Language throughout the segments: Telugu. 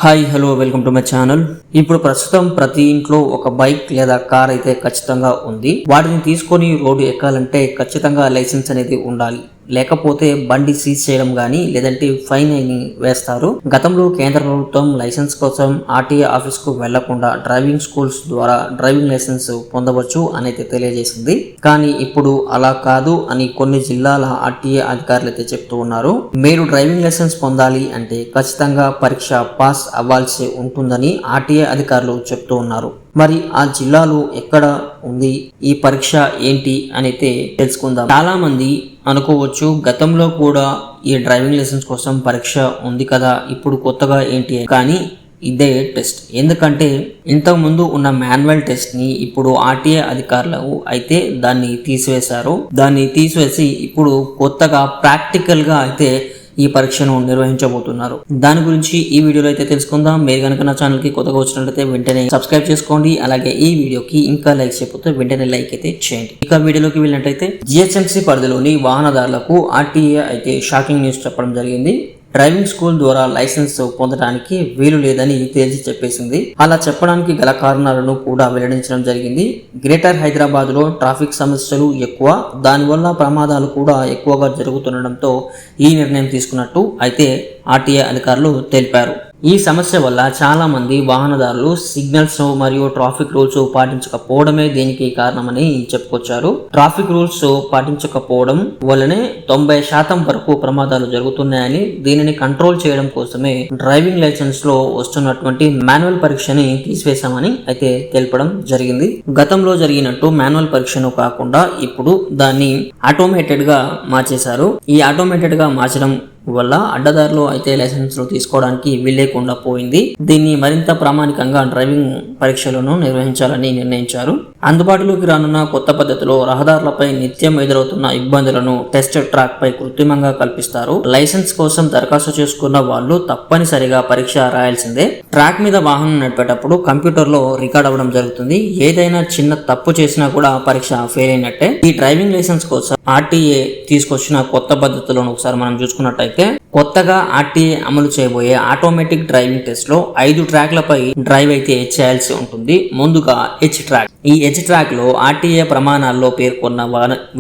Hi hello welcome to my channel. ఇప్పుడు ప్రస్తుతం ప్రతి ఇంట్లో ఒక బైక్ లేదా కార్ అయితే ఖచ్చితంగా ఉంది. వాటిని తీసుకొని రోడ్డు ఎక్కాలంటే ఖచ్చితంగా లైసెన్స్ అనేది ఉండాలి. లేకపోతే బండి సీజ్ చేయడం గానీ లేదంటే ఫైన్ అని వేస్తారు. గతంలో కేంద్ర ప్రభుత్వం లైసెన్స్ కోసం ఆర్టీఏ ఆఫీస్ కు వెళ్లకుండా డ్రైవింగ్ స్కూల్స్ ద్వారా డ్రైవింగ్ లైసెన్స్ పొందవచ్చు అని అయితే తెలియజేసింది. కానీ ఇప్పుడు అలా కాదు అని కొన్ని జిల్లాల ఆర్టీఏ అధికారులు అయితే చెప్తూ ఉన్నారు. మీరు డ్రైవింగ్ లైసెన్స్ పొందాలి అంటే ఖచ్చితంగా పరీక్ష పాస్ అవ్వాల్సి ఉంటుందని ఆర్టీఏ అధికారులు చెప్తూ ఉన్నారు. మరి ఆ జిల్లాలో ఎక్కడ ఉంది, ఈ పరీక్ష ఏంటి అని అయితే తెలుసుకుందాం. చాలా మంది అనుకోవచ్చు, గతంలో కూడా ఈ డ్రైవింగ్ లైసెన్స్ కోసం పరీక్ష ఉంది కదా, ఇప్పుడు కొత్తగా ఏంటి? కానీ ఇదే టెస్ట్. ఎందుకంటే ఇంతకు ముందు ఉన్న మాన్యువల్ టెస్ట్ ని ఇప్పుడు ఆర్టీఏ అధికారులు అయితే దాన్ని తీసివేశారు. దాన్ని తీసివేసి ఇప్పుడు కొత్తగా ప్రాక్టికల్ గా అయితే ఈ పరీక్షను నిర్వహించబోతున్నారు. దాని గురించి ఈ వీడియోలో అయితే తెలుసుకుందాం. మీరు కనుక నా ఛానల్ కి కొత్తగా వచ్చినట్లయితే వెంటనే సబ్స్క్రైబ్ చేసుకోండి. అలాగే ఈ వీడియోకి ఇంకా లైక్ చేయకపోతే వెంటనే లైక్ అయితే చేయండి. ఇక వీడియోలోకి వెళ్ళినట్లయితే జిహెచ్ఎంసీ పరిధిలోని వాహనదారులకు ఆర్టీఏ అయితే షాకింగ్ న్యూస్ చెప్పడం జరిగింది. డ్రైవింగ్ స్కూల్ ద్వారా లైసెన్స్ పొందడానికి వీలు లేదని తేల్చి చెప్పేసింది. అలా చెప్పడానికి గల కారణాలను కూడా వెల్లడించడం జరిగింది. గ్రేటర్ హైదరాబాద్ లో ట్రాఫిక్ సమస్యలు ఎక్కువ, దానివల్ల ప్రమాదాలు కూడా ఎక్కువగా జరుగుతుండడంతో ఈ నిర్ణయం తీసుకున్నట్టు అయితే ఆర్టీఏ అధికారులు తెలిపారు. ఈ సమస్య వల్ల చాలా మంది వాహనదారులు సిగ్నల్స్ మరియు ట్రాఫిక్ రూల్స్ పాటించకపోవడమే దీనికి కారణమని చెప్పుకొచ్చారు. ట్రాఫిక్ రూల్స్ పాటించకపోవడం వల్లనే 90% వరకు ప్రమాదాలు జరుగుతున్నాయని, దీనిని కంట్రోల్ చేయడం కోసమే డ్రైవింగ్ లైసెన్స్ లో వస్తున్నటువంటి మాన్యువల్ పరీక్షని తీసివేశామని అయితే తెలపడం జరిగింది. గతంలో జరిగినట్టు మాన్యువల్ పరీక్షను కాకుండా ఇప్పుడు దాన్ని ఆటోమేటెడ్ గా మార్చేశారు. ఈ ఆటోమేటెడ్ గా మార్చడం వల్ల అడ్డదారులు అయితే లైసెన్స్ తీసుకోవడానికి వీల్లేకుండా పోయింది. దీన్ని మరింత ప్రామాణికంగా డ్రైవింగ్ పరీక్షలను నిర్వహించాలని నిర్ణయించారు. అందుబాటులోకి రానున్న కొత్త పద్ధతిలో రహదారులపై నిత్యం ఎదురవుతున్న ఇబ్బందులను టెస్ట్ ట్రాక్ పై కృత్రిమంగా కల్పిస్తారు. లైసెన్స్ కోసం దరఖాస్తు చేసుకున్న వాళ్ళు తప్పనిసరిగా పరీక్ష రాయాల్సిందే. ట్రాక్ మీద వాహనం నడిపేటప్పుడు కంప్యూటర్ లో రికార్డ్ అవ్వడం జరుగుతుంది. ఏదైనా చిన్న తప్పు చేసినా కూడా పరీక్ష ఫెయిల్ అయినట్టే. ఈ డ్రైవింగ్ లైసెన్స్ కోసం ఆర్టీఏ తీసుకొచ్చిన కొత్త పద్ధతులను ఒకసారి మనం చూసుకున్నట్టయితే, కొత్తగా ఆర్టీఏ అమలు చేయబోయే ఆటోమేటిక్ డ్రైవింగ్ టెస్ట్ లో 5 ట్రాక్లపై డ్రైవ్ అయితే చేయాల్సి ఉంటుంది. ముందుగా హెచ్ ట్రాక్. ఈ హెచ్ ట్రాక్ లో ఆర్టీఏ ప్రమాణాల్లో పేర్కొన్న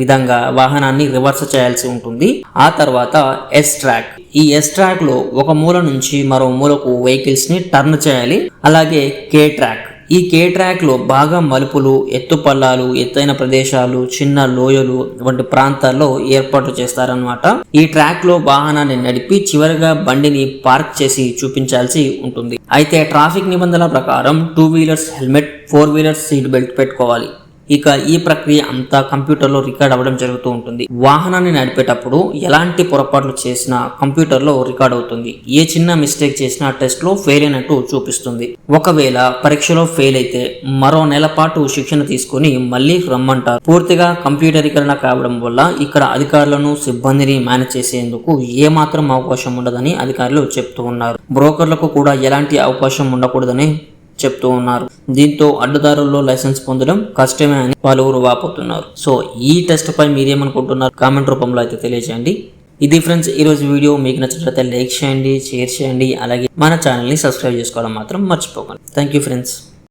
విధంగా వాహనాన్ని రివర్స్ చేయాల్సి ఉంటుంది. ఆ తర్వాత ఎస్ ట్రాక్. ఈ ఎస్ ట్రాక్ లో ఒక మూల నుంచి మరో మూలకు వెహికల్స్ ని టర్న్ చేయాలి. అలాగే కే ట్రాక్. ఈ కే ట్రాక్ లో బాగా మలుపులు, ఎత్తుపల్లాలు, ఎత్తైన ప్రదేశాలు, చిన్న లోయలు వంటి ప్రాంతాల్లో ఏర్పాటు చేస్తారన్నమాట. ఈ ట్రాక్ లో వాహనాన్ని నడిపి చివరిగా బండిని పార్క్ చేసి చూపించాల్సి ఉంటుంది. అయితే ట్రాఫిక్ నిబంధనల ప్రకారం 2 wheelers helmet, 4 wheelers seat belt పెట్టుకోవాలి. ఇక ఈ ప్రక్రియ అంతా కంప్యూటర్లో రికార్డ్ అవ్వడం జరుగుతూ ఉంటుంది. వాహనాన్ని నడిపేటప్పుడు ఎలాంటి పొరపాట్లు చేసినా కంప్యూటర్లో రికార్డ్ అవుతుంది. ఏ చిన్న మిస్టేక్ చేసినా టెస్ట్ లో ఫెయిల్ అయినట్టు చూపిస్తుంది. ఒకవేళ పరీక్షలో ఫెయిల్ అయితే మరో నెల పాటు శిక్షణ తీసుకుని మళ్ళీ రమ్మంటారు. పూర్తిగా కంప్యూటరీకరణ కావడం వల్ల ఇక్కడ అధికారులను, సిబ్బందిని మేనేజ్ చేసేందుకు ఏమాత్రం అవకాశం ఉండదని అధికారులు చెప్తూ ఉన్నారు. బ్రోకర్లకు కూడా ఎలాంటి అవకాశం ఉండకూడదని చెప్తూ ఉన్నారు. దీంతో అడ్డదారుల్లో లైసెన్స్ పొందడం కష్టమే అని పలువురు వాపోతున్నారు. సో ఈ టెస్ట్ పై మీరేమనుకుంటున్నారు? కామెంట్ రూపంలో అయితే తెలియజేయండి. ఇది ఫ్రెండ్స్ ఈరోజు వీడియో. మీకు నచ్చినట్లయితే లైక్ చేయండి, షేర్ చేయండి, అలాగే మన ఛానల్ని సబ్స్క్రైబ్ చేసుకోవడం మాత్రం మర్చిపోకండి. Thank you friends.